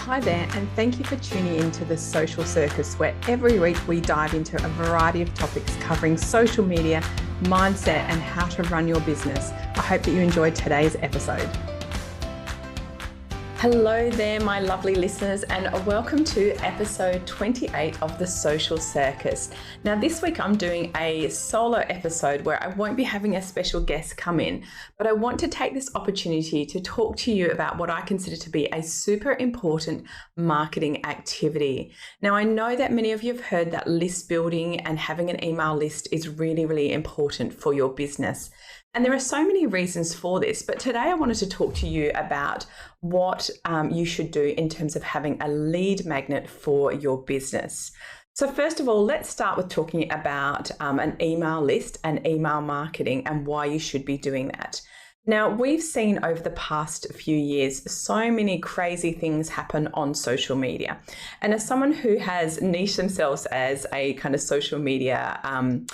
Hi there, and thank you for tuning in to the Social Circus, where every week we dive into a variety of topics covering social media, mindset, and how to run your business. I hope that you enjoyed today's episode. Hello there, my lovely listeners, and welcome to episode 28 of the Social Circus. Now, this week I'm doing a solo episode where I won't be having a special guest come in, but I want to take this opportunity to talk to you about what I consider to be a super important marketing activity. Now, I know that many of you have heard that list building and having an email list is really, really important for your business. And there are so many reasons for this, but today I wanted to talk to you about what you should do in terms of having a lead magnet for your business. So first of all, let's start with talking about an email list and email marketing and why you should be doing that. Now, we've seen over the past few years so many crazy things happen on social media. And as someone who has niched themselves as a kind of social media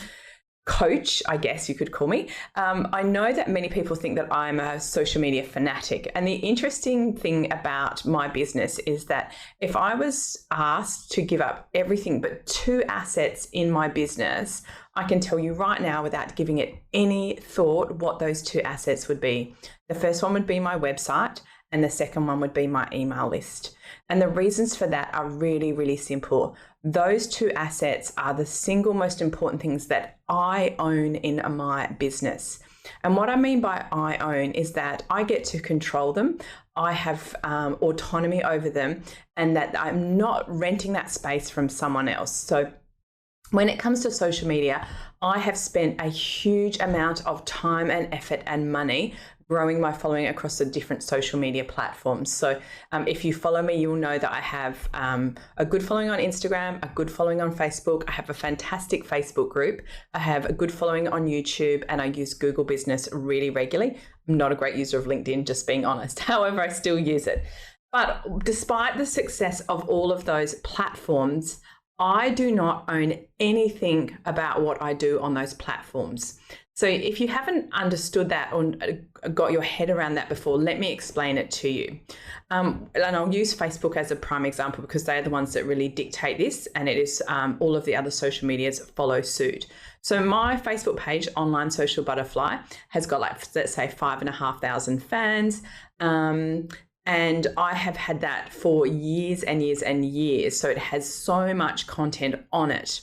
coach, I guess you could call me. I know that many people think that I'm a social media fanatic. And the interesting thing about my business is that if I was asked to give up everything but two assets in my business, I can tell you right now without giving it any thought what those two assets would be. The first one would be my website, and the second one would be my email list. And the reasons for that are really, really simple. Those two assets are the single most important things that I own in my business. And what I mean by I own is that I get to control them. I have autonomy over them, and that I'm not renting that space from someone else. So when it comes to social media, I have spent a huge amount of time and effort and money growing my following across the different social media platforms. So if you follow me, you'll know that I have a good following on Instagram, a good following on Facebook. I have a fantastic Facebook group. I have a good following on YouTube, and I use Google Business really regularly. I'm not a great user of LinkedIn, just being honest. However, I still use it. But despite the success of all of those platforms, I do not own anything about what I do on those platforms. So if you haven't understood that or got your head around that before, let me explain it to you. And I'll use Facebook as a prime example because they're the ones that really dictate this, and it is all of the other social medias follow suit. So my Facebook page, Online Social Butterfly, has got let's say 5,500 fans. And I have had that for years and years and years. So it has so much content on it.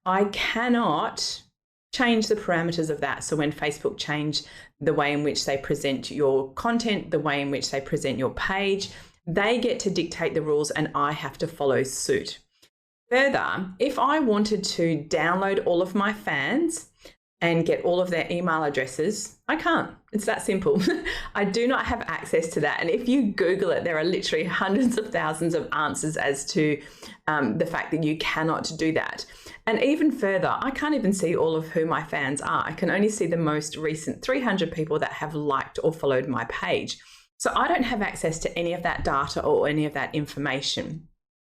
I cannot change the parameters of that. So when Facebook change the way in which they present your content, the way in which they present your page, they get to dictate the rules and I have to follow suit. Further, if I wanted to download all of my fans and get all of their email addresses, I can't. It's that simple. I do not have access to that. And if you Google it, there are literally hundreds of thousands of answers as to the fact that you cannot do that. And even further, I can't even see all of who my fans are. I can only see the most recent 300 people that have liked or followed my page. So I don't have access to any of that data or any of that information.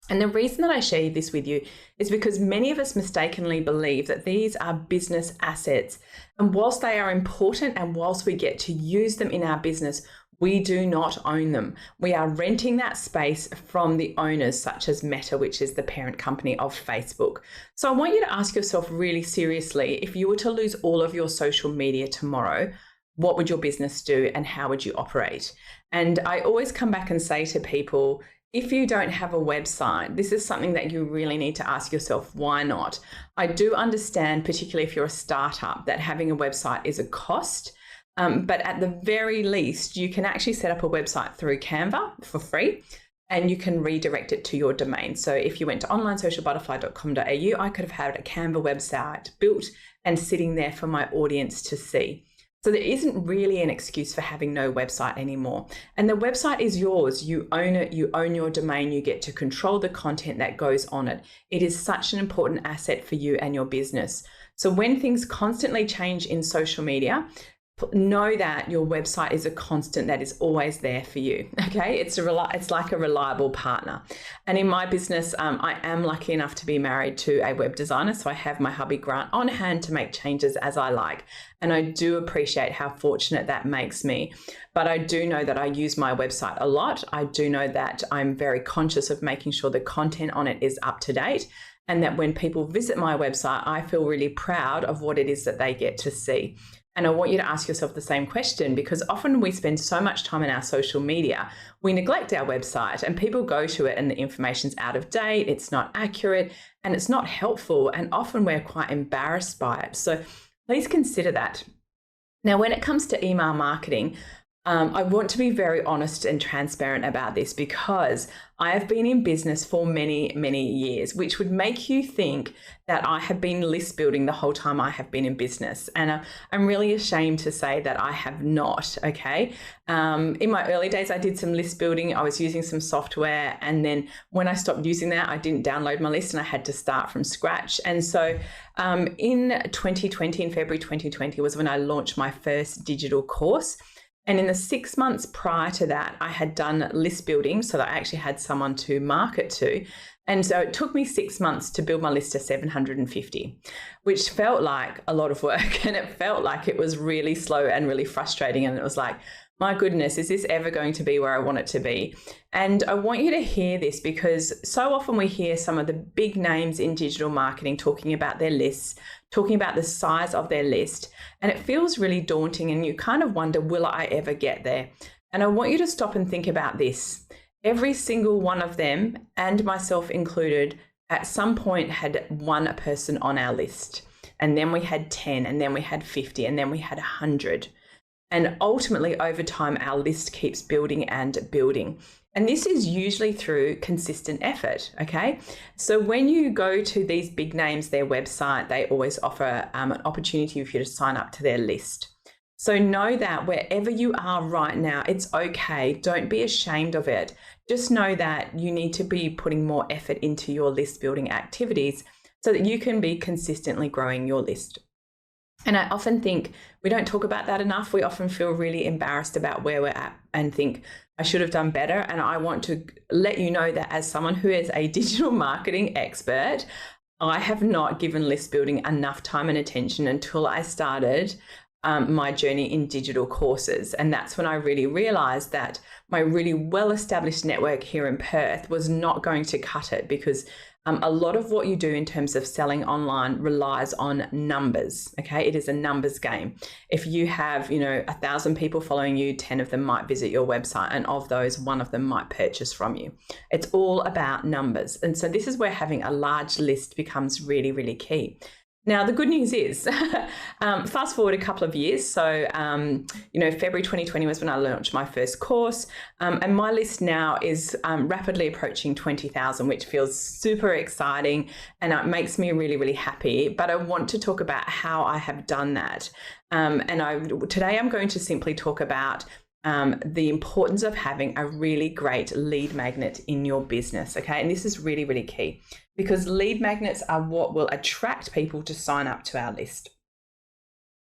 And the reason that I share this with you is because many of us mistakenly believe that these are business assets. And whilst they are important and whilst we get to use them in our business, we do not own them. We are renting that space from the owners, such as Meta, which is the parent company of Facebook. So I want you to ask yourself really seriously, if you were to lose all of your social media tomorrow, what would your business do and how would you operate? And I always come back and say to people, if you don't have a website, this is something that you really need to ask yourself, why not? I do understand, particularly if you're a startup, that having a website is a cost. But at the very least, you can actually set up a website through Canva for free, and you can redirect it to your domain. So if you went to onlinesocialbutterfly.com.au, I could have had a Canva website built and sitting there for my audience to see. So there isn't really an excuse for having no website anymore. And the website is yours. You own it. You own your domain. You get to control the content that goes on it. It is such an important asset for you and your business. So when things constantly change in social media, know that your website is a constant that is always there for you. Okay, it's like a reliable partner. And in my business, I am lucky enough to be married to a web designer, so I have my hubby Grant on hand to make changes as I like. And I do appreciate how fortunate that makes me. But I do know that I use my website a lot. I do know that I'm very conscious of making sure the content on it is up to date, and that when people visit my website, I feel really proud of what it is that they get to see. And I want you to ask yourself the same question, because often we spend so much time in our social media, we neglect our website, and people go to it and the information's out of date, it's not accurate, and it's not helpful. And often we're quite embarrassed by it. So please consider that. Now, when it comes to email marketing, I want to be very honest and transparent about this, because I have been in business for many, many years, which would make you think that I have been list building the whole time I have been in business. And I'm really ashamed to say that I have not, okay? In my early days, I did some list building. I was using some software. And then when I stopped using that, I didn't download my list and I had to start from scratch. And so in 2020, in February 2020 was when I launched my first digital course. And in the 6 months prior to that, I had done list building so that I actually had someone to market to. And so it took me 6 months to build my list to 750, which felt like a lot of work. And it felt like it was really slow and really frustrating. And it was like, my goodness, is this ever going to be where I want it to be? And I want you to hear this, because so often we hear some of the big names in digital marketing talking about their lists, talking about the size of their list, and it feels really daunting, and you kind of wonder, will I ever get there? And I want you to stop and think about this. Every single one of them, and myself included, at some point had one person on our list, and then we had 10, and then we had 50, and then we had 100. And ultimately, over time, our list keeps building and building. And this is usually through consistent effort, okay? So when you go to these big names, their website, they always offer an opportunity for you to sign up to their list. So know that wherever you are right now, it's okay. Don't be ashamed of it. Just know that you need to be putting more effort into your list building activities so that you can be consistently growing your list. And I often think we don't talk about that enough. We often feel really embarrassed about where we're at and think, I should have done better. And I want to let you know that as someone who is a digital marketing expert, I have not given list building enough time and attention until I started my journey in digital courses. And that's when I really realized that my really well-established network here in Perth was not going to cut it, because a lot of what you do in terms of selling online relies on numbers, okay? It is a numbers game. If you have, 1,000 people following you, 10 of them might visit your website, and of those, one of them might purchase from you. It's all about numbers. And so this is where having a large list becomes really, really key. Now, the good news is, fast forward a couple of years. So, February 2020 was when I launched my first course, and my list now is rapidly approaching 20,000, which feels super exciting, and it makes me really, really happy. But I want to talk about how I have done that. Today I'm going to simply talk about the importance of having a really great lead magnet in your business, okay? And this is really, really key, because lead magnets are what will attract people to sign up to our list.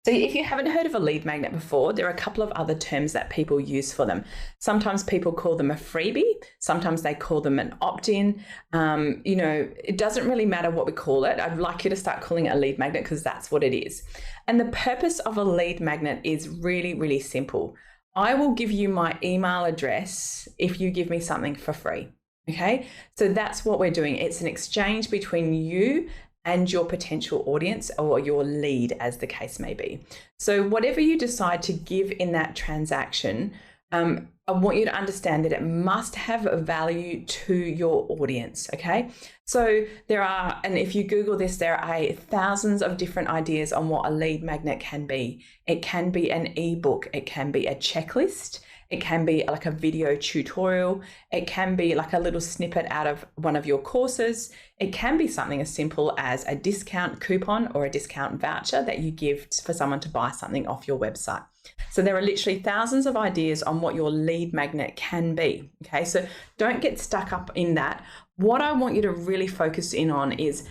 So if you haven't heard of a lead magnet before, there are a couple of other terms that people use for them. Sometimes people call them a freebie. Sometimes they call them an opt-in. It doesn't really matter what we call it. I'd like you to start calling it a lead magnet, because that's what it is. And the purpose of a lead magnet is really, really simple. I will give you my email address if you give me something for free. Okay, so that's what we're doing. It's an exchange between you and your potential audience, or your lead, as the case may be. So whatever you decide to give in that transaction, I want you to understand that it must have a value to your audience, okay? So there are, and if you Google this, there are thousands of different ideas on what a lead magnet can be. It can be an ebook, it can be a checklist, it can be like a video tutorial, it can be like a little snippet out of one of your courses, it can be something as simple as a discount coupon or a discount voucher that you give for someone to buy something off your website. So there are literally thousands of ideas on what your lead magnet can be, okay? So don't get stuck up in that. What I want you to really focus in on is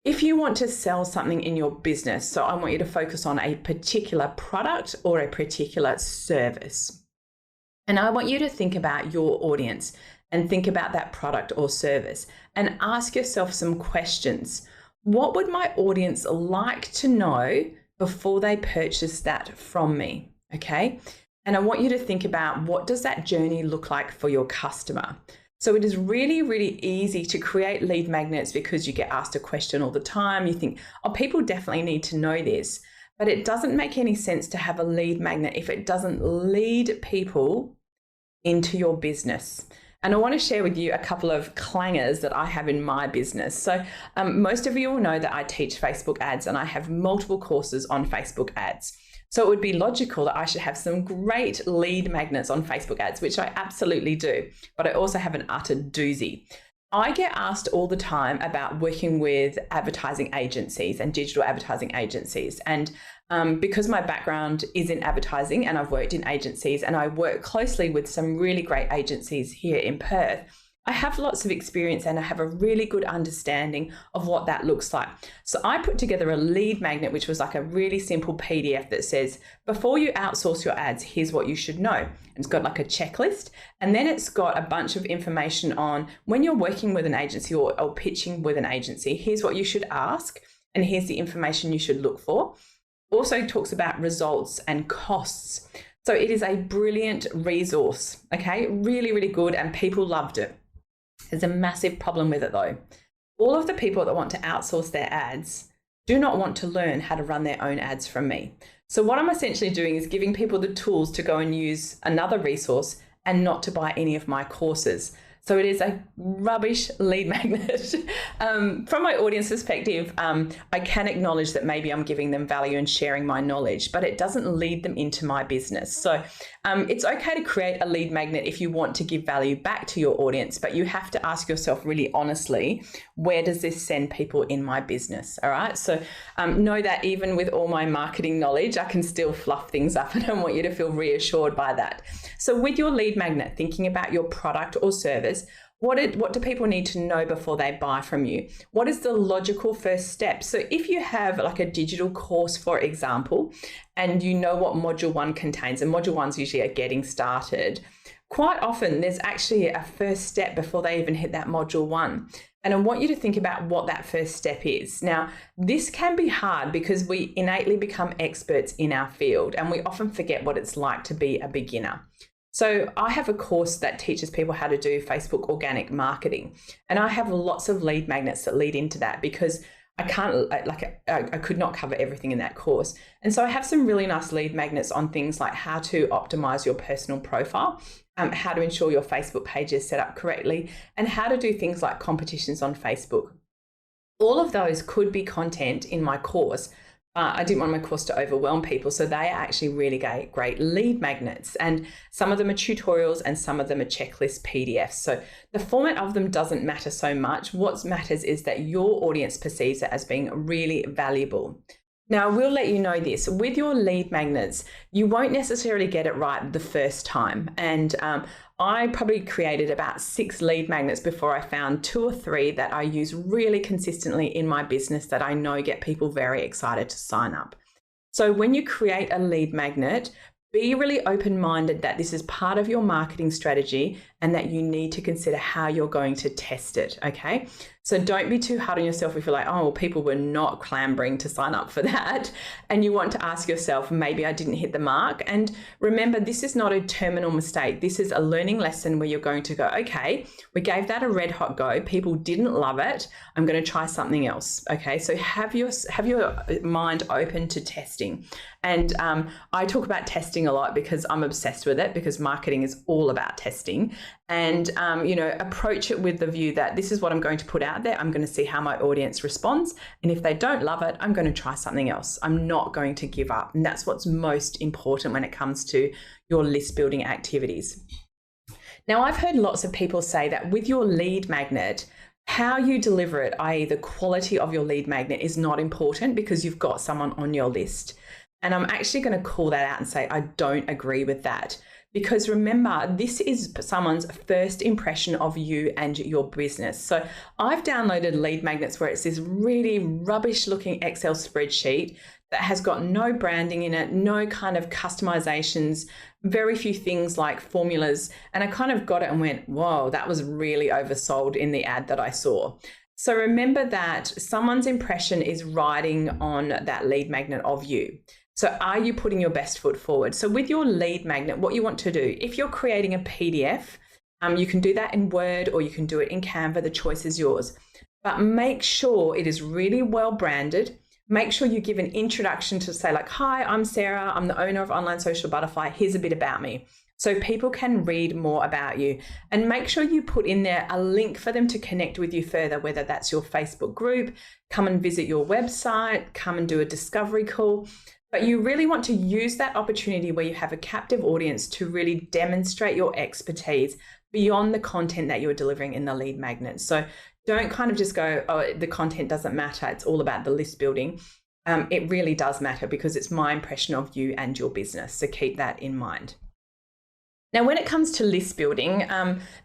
If you want to sell something in your business, so I want you to focus on a particular product or a particular service. And I want you to think about your audience and think about that product or service and ask yourself some questions. What would my audience like to know before they purchase that from me? Okay. And I want you to think about, what does that journey look like for your customer? So it is really, really easy to create lead magnets because you get asked a question all the time. You think, oh, people definitely need to know this, but it doesn't make any sense to have a lead magnet if it doesn't lead people into your business. And I want to share with you a couple of clangers that I have in my business. So most of you will know that I teach Facebook ads and I have multiple courses on Facebook ads. So it would be logical that I should have some great lead magnets on Facebook ads, which I absolutely do, but I also have an utter doozy. I get asked all the time about working with advertising agencies and digital advertising agencies. And because my background is in advertising and I've worked in agencies and I work closely with some really great agencies here in Perth, I have lots of experience and I have a really good understanding of what that looks like. So I put together a lead magnet, which was like a really simple PDF that says, before you outsource your ads, here's what you should know. And it's got like a checklist. And then it's got a bunch of information on when you're working with an agency or pitching with an agency, here's what you should ask. And here's the information you should look for. Also talks about results and costs. So it is a brilliant resource. Okay, really, really good. And people loved it. There's a massive problem with it though. All of the people that want to outsource their ads do not want to learn how to run their own ads from me. So what I'm essentially doing is giving people the tools to go and use another resource and not to buy any of my courses. So it is a rubbish lead magnet. From my audience perspective, I can acknowledge that maybe I'm giving them value and sharing my knowledge, but it doesn't lead them into my business. So it's okay to create a lead magnet if you want to give value back to your audience, but you have to ask yourself really honestly, where does this send people in my business? All right. So know that even with all my marketing knowledge, I can still fluff things up, and I want you to feel reassured by that. So with your lead magnet, thinking about your product or service, what do people need to know before they buy from you? What is the logical first step? So if you have like a digital course, for example, and you know what module 1 contains, and module 1's usually a getting started, quite often there's actually a first step before they even hit that module 1. And I want you to think about what that first step is. Now, this can be hard because we innately become experts in our field and we often forget what it's like to be a beginner. So I have a course that teaches people how to do Facebook organic marketing, and I have lots of lead magnets that lead into that because I could not cover everything in that course. And so I have some really nice lead magnets on things like how to optimize your personal profile, how to ensure your Facebook page is set up correctly, and how to do things like competitions on Facebook. All of those could be content in my course. I didn't want my course to overwhelm people, so they are actually really great lead magnets, and some of them are tutorials and some of them are checklist PDFs. So the format of them doesn't matter so much. What matters is that your audience perceives it as being really valuable. Now, I will let you know this, with your lead magnets, you won't necessarily get it right the first time. And I probably created about 6 lead magnets before I found 2 or 3 that I use really consistently in my business that I know get people very excited to sign up. So when you create a lead magnet, be really open-minded that this is part of your marketing strategy and that you need to consider how you're going to test it, okay? So don't be too hard on yourself if you're like, oh, well, people were not clamoring to sign up for that. And you want to ask yourself, maybe I didn't hit the mark. And remember, this is not a terminal mistake. This is a learning lesson where you're going to go, okay, we gave that a red hot go. People didn't love it. I'm going to try something else, okay? So have your mind open to testing. And I talk about testing a lot because I'm obsessed with it, because marketing is all about testing. And, approach it with the view that this is what I'm going to put out there. I'm going to see how my audience responds. And if they don't love it, I'm going to try something else. I'm not going to give up. And that's what's most important when it comes to your list building activities. Now, I've heard lots of people say that with your lead magnet, how you deliver it, i.e. the quality of your lead magnet, is not important because you've got someone on your list. And I'm actually going to call that out and say, I don't agree with that. because remember, this is someone's first impression of you and your business. So I've downloaded lead magnets where it's this really rubbish looking Excel spreadsheet that has got no branding in it, no kind of customizations, very few things like formulas. And I kind of got it and went, whoa, that was really oversold in the ad that I saw. So remember that someone's impression is riding on that lead magnet of you. So are you putting your best foot forward? So with your lead magnet, what you want to do, if you're creating a PDF, you can do that in Word or you can do it in Canva. The choice is yours. But make sure it is really well branded. Make sure you give an introduction to say like, hi, I'm Sarah. I'm the owner of Online Social Butterfly. Here's a bit about me. So people can read more about you, and make sure you put in there a link for them to connect with you further, whether that's your Facebook group, come and visit your website, come and do a discovery call. But you really want to use that opportunity where you have a captive audience to really demonstrate your expertise beyond the content that you're delivering in the lead magnet. So don't kind of just go, oh, the content doesn't matter. It's all about the list building. It really does matter because it's my impression of you and your business. So keep that in mind. Now, when it comes to list building,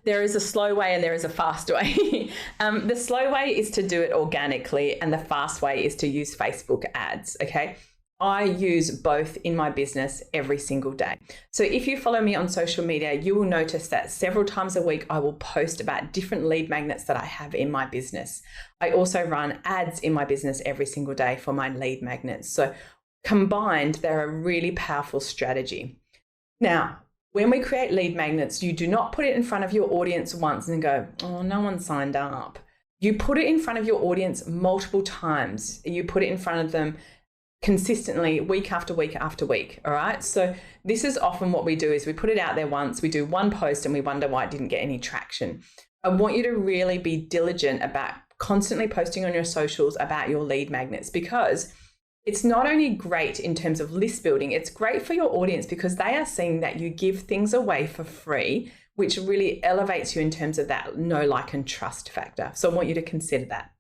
there is a slow way and there is a fast way. The slow way is to do it organically, and the fast way is to use Facebook ads, okay? I use both in my business every single day. So if you follow me on social media, you will notice that several times a week, I will post about different lead magnets that I have in my business. I also run ads in my business every single day for my lead magnets. So combined, they're a really powerful strategy. Now, when we create lead magnets, you do not put it in front of your audience once and go, oh, no one signed up. You put it in front of your audience multiple times. You put it in front of them consistently week after week after week. All right. So this is often what we do is we put it out there once, we do one post and we wonder why it didn't get any traction. I want you to really be diligent about constantly posting on your socials about your lead magnets, because it's not only great in terms of list building, it's great for your audience because they are seeing that you give things away for free, which really elevates you in terms of that know, like, and trust factor. So I want you to consider that.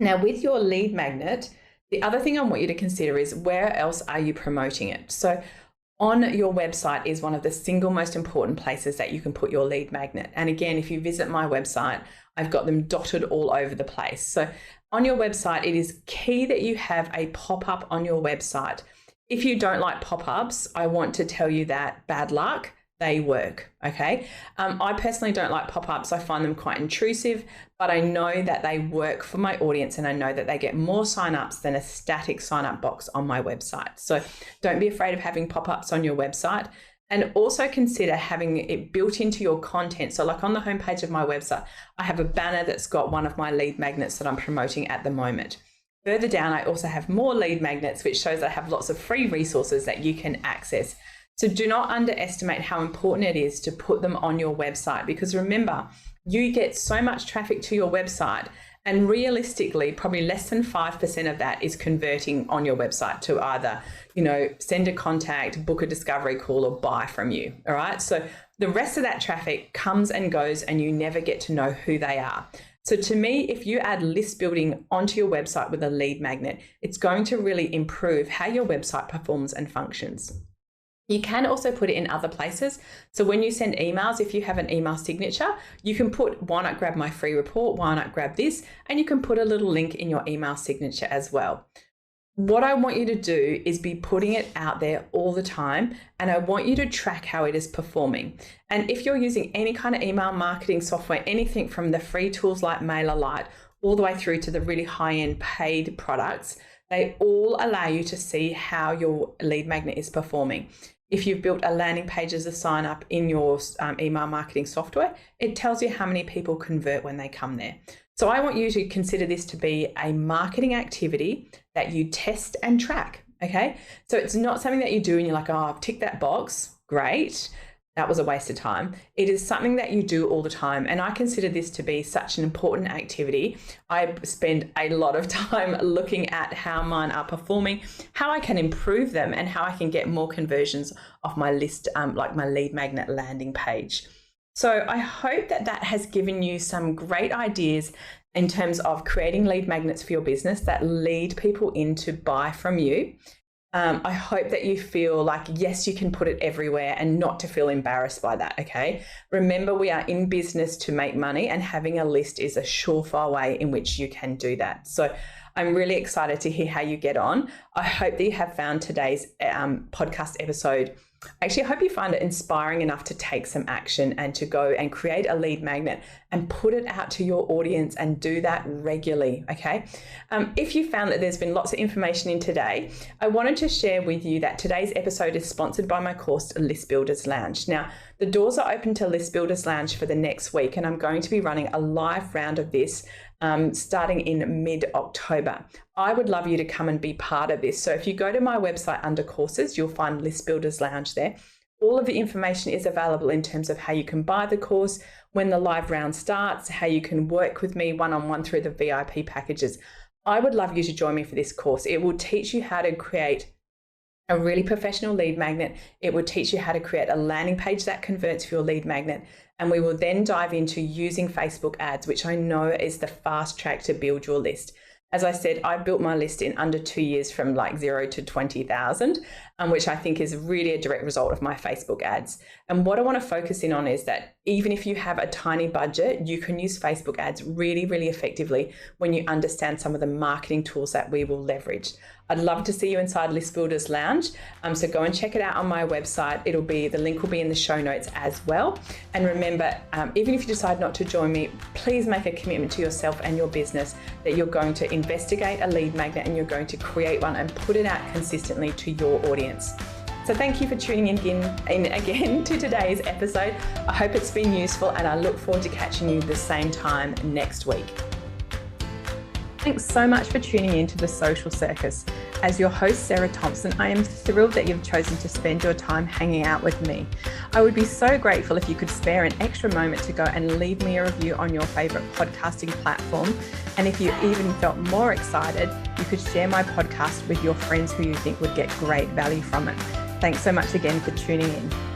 Now, with your lead magnet, the other thing I want you to consider is where else are you promoting it? So on your website is one of the single most important places that you can put your lead magnet. And again, if you visit my website, I've got them dotted all over the place. So on your website, it is key that you have a pop-up on your website. If you don't like pop-ups, I want to tell you that bad luck, they work, okay? I personally don't like pop-ups. I find them quite intrusive, but I know that they work for my audience and I know that they get more sign-ups than a static sign-up box on my website. So don't be afraid of having pop-ups on your website, and also consider having it built into your content. So like on the homepage of my website, I have a banner that's got one of my lead magnets that I'm promoting at the moment. Further down, I also have more lead magnets, which shows I have lots of free resources that you can access. So do not underestimate how important it is to put them on your website, because remember, you get so much traffic to your website, and realistically, probably less than 5% of that is converting on your website to either, send a contact, book a discovery call, or buy from you. All right. So the rest of that traffic comes and goes and you never get to know who they are. So to me, if you add list building onto your website with a lead magnet, it's going to really improve how your website performs and functions. You can also put it in other places. So when you send emails, if you have an email signature, you can put, why not grab my free report? Why not grab this? And you can put a little link in your email signature as well. What I want you to do is be putting it out there all the time, and I want you to track how it is performing. And if you're using any kind of email marketing software, anything from the free tools like MailerLite all the way through to the really high-end paid products, they all allow you to see how your lead magnet is performing. If you've built a landing page as a sign up in your email marketing software, it tells you how many people convert when they come there. So I want you to consider this to be a marketing activity that you test and track, okay? So it's not something that you do and you're like, oh, I've ticked that box, great. That was a waste of time. It is something that you do all the time. And I consider this to be such an important activity. I spend a lot of time looking at how mine are performing, how I can improve them, and how I can get more conversions off my list, like my lead magnet landing page. So I hope that that has given you some great ideas in terms of creating lead magnets for your business that lead people in to buy from you. I hope that you feel like, yes, you can put it everywhere and not to feel embarrassed by that, okay? Remember, we are in business to make money, and having a list is a surefire way in which you can do that. So I'm really excited to hear how you get on. I hope that you have found today's podcast episode. Actually, I hope you find it inspiring enough to take some action and to go and create a lead magnet and put it out to your audience, and do that regularly, okay? If you found that there's been lots of information in today, I wanted to share with you that today's episode is sponsored by my course, List Builders Lounge. Now, the doors are open to List Builders Lounge for the next week, and I'm going to be running a live round of this starting in mid-October. I would love you to come and be part of this. So if you go to my website under courses, you'll find List Builders Lounge there. All of the information is available in terms of how you can buy the course, when the live round starts, how you can work with me one-on-one through the VIP packages. I would love you to join me for this course. It will teach you how to create a really professional lead magnet. It will teach you how to create a landing page that converts for your lead magnet. And we will then dive into using Facebook ads, which I know is the fast track to build your list. As I said, I built my list in under 2 years from like 0 to 20,000, which I think is really a direct result of my Facebook ads. And what I want to focus in on is that even if you have a tiny budget, you can use Facebook ads really, really effectively when you understand some of the marketing tools that we will leverage. I'd love to see you inside List Builders Lounge. So go and check it out on my website. The link will be in the show notes as well. And remember, even if you decide not to join me, please make a commitment to yourself and your business that you're going to investigate a lead magnet and you're going to create one and put it out consistently to your audience. So thank you for tuning in again to today's episode. I hope it's been useful, and I look forward to catching you the same time next week. Thanks so much for tuning in to The Social Circus. As your host, Sarah Thompson, I am thrilled that you've chosen to spend your time hanging out with me. I would be so grateful if you could spare an extra moment to go and leave me a review on your favorite podcasting platform. And if you even felt more excited, you could share my podcast with your friends who you think would get great value from it. Thanks so much again for tuning in.